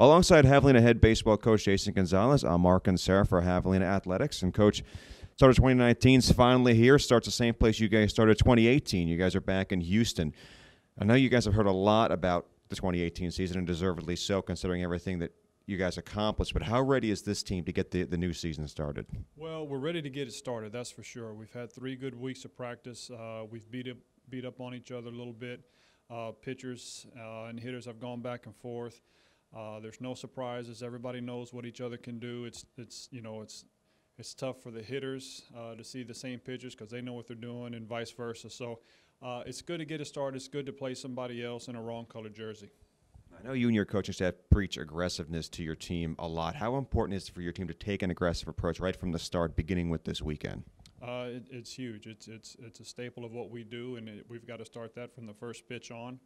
Alongside Javelina head baseball coach Jason Gonzales, I'm Mark and Sarah for Javelina Athletics. And Coach, started 2019 is finally here. Starts the same place you guys started 2018. You guys are back in Houston. I know you guys have heard a lot about the 2018 season, and deservedly so, considering everything that you guys accomplished. But how ready is this team to get the new season started? Well, we're ready to get it started, that's for sure. We've had 3 good weeks of practice. We've beat up on each other a little bit. Pitchers and hitters have gone back and forth. There's no surprises. Everybody knows what each other can do. It's tough for the hitters to see the same pitchers because they know what they're doing, and vice versa. So it's good to get it started. It's good to play somebody else in a wrong-colored jersey. I know you and your coaching staff preach aggressiveness to your team a lot. How important is it for your team to take an aggressive approach right from the start, beginning with this weekend? It's huge. It's a staple of what we do, and we've got to start that from the first pitch on.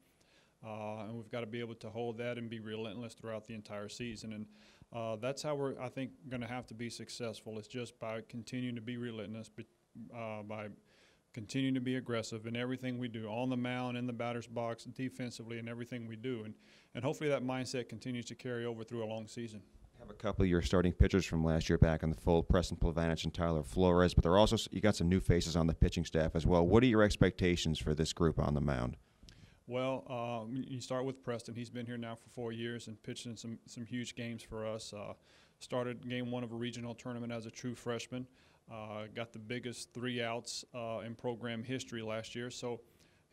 And we've got to be able to hold that and be relentless throughout the entire season. And that's how we're, I think, going to have to be successful. It's just by continuing to be relentless, by continuing to be aggressive in everything we do, on the mound, in the batter's box, defensively, in everything we do. And hopefully that mindset continues to carry over through a long season. Have a couple of your starting pitchers from last year back in the fold, Preston Plavanich and Tyler Flores, but they're also, you got some new faces on the pitching staff as well. What are your expectations for this group on the mound? Well, you start with Preston. He's been here now for 4 years and pitched in some huge games for us. Started game 1 of a regional tournament as a true freshman. Got the biggest 3 outs in program history last year. So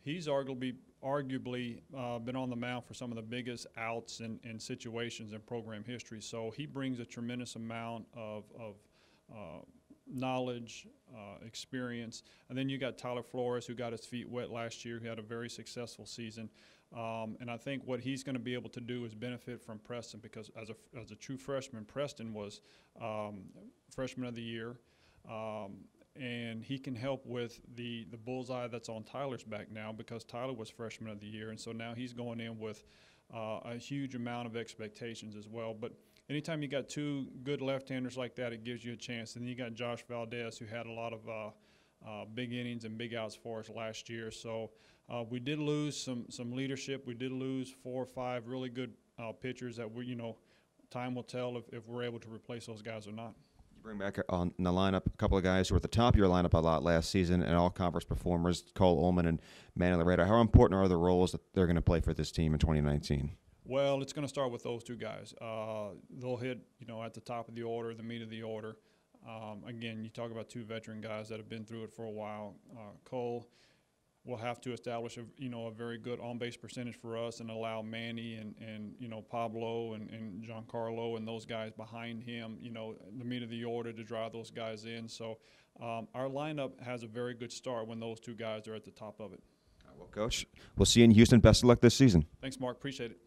he's arguably been on the mound for some of the biggest outs and situations in program history. So he brings a tremendous amount of knowledge, experience. And then you got Tyler Flores, who got his feet wet last year. He had a very successful season. And I think what he's going to be able to do is benefit from Preston, because as a true freshman, Preston was freshman of the year. And he can help with the bullseye that's on Tyler's back now, because Tyler was freshman of the year. And so now he's going in with a huge amount of expectations as well. But anytime you got 2 good left-handers like that, it gives you a chance. And then you got Josh Valdez, who had a lot of big innings and big outs for us last year. So we did lose some leadership. We did lose 4 or 5 really good pitchers that time will tell if we're able to replace those guys or not. Bring back on the lineup a couple of guys who were at the top of your lineup a lot last season, and all-conference performers, Cole Ullman and Manny Laredo. How important are the roles that they're going to play for this team in 2019? Well, it's going to start with those 2 guys. They'll hit, at the top of the order, the meat of the order. Again, you talk about 2 veteran guys that have been through it for a while. Cole will have to establish a very good on-base percentage for us, and allow Manny and Pablo and Giancarlo and those guys behind him, the meat of the order, to drive those guys in. So our lineup has a very good start when those 2 guys are at the top of it. Well, Coach, we'll see you in Houston. Best of luck this season. Thanks, Mark. Appreciate it.